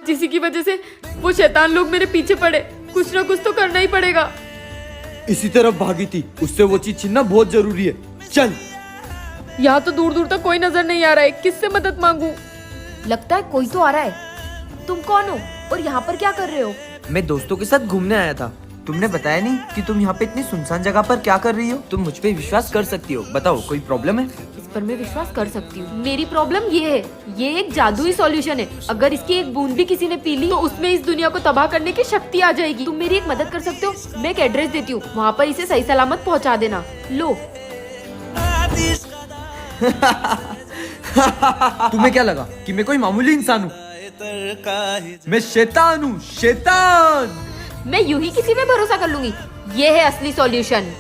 जिसी की वजह से वो शैतान लोग मेरे पीछे पड़े। कुछ ना कुछ तो करना ही पड़ेगा। इसी तरफ भागी थी, उससे वो चीज छीनना बहुत जरूरी है। चल। यहाँ तो दूर दूर तक कोई नजर नहीं आ रहा है, किससे मदद मांगू? लगता है कोई तो आ रहा है। तुम कौन हो और यहाँ पर क्या कर रहे हो? मैं दोस्तों के साथ घूमने आया था। तुमने बताया नहीं कि तुम यहाँ पे इतनी सुनसान जगह पर क्या कर रही हो। तुम मुझ पे विश्वास कर सकती हो, बताओ कोई प्रॉब्लम है? इस पर मैं विश्वास कर सकती हूँ। मेरी प्रॉब्लम ये है, ये एक जादुई सॉल्यूशन है। अगर इसकी एक बूंद भी किसी ने पी ली तो उसमें इस दुनिया को तबाह करने की शक्ति आ जाएगी। तुम मेरी एक मदद कर सकते हो? मैं एक एड्रेस देती हूँ, वहाँ पर इसे सही सलामत पहुँचा देना। लो। तुम्हें क्या लगा कि मैं कोई मामूली इंसान हूँ? मैं शैतान हूँ, शैतान। मैं यूं ही किसी पे भरोसा कर लूंगी। ये है असली सॉल्यूशन।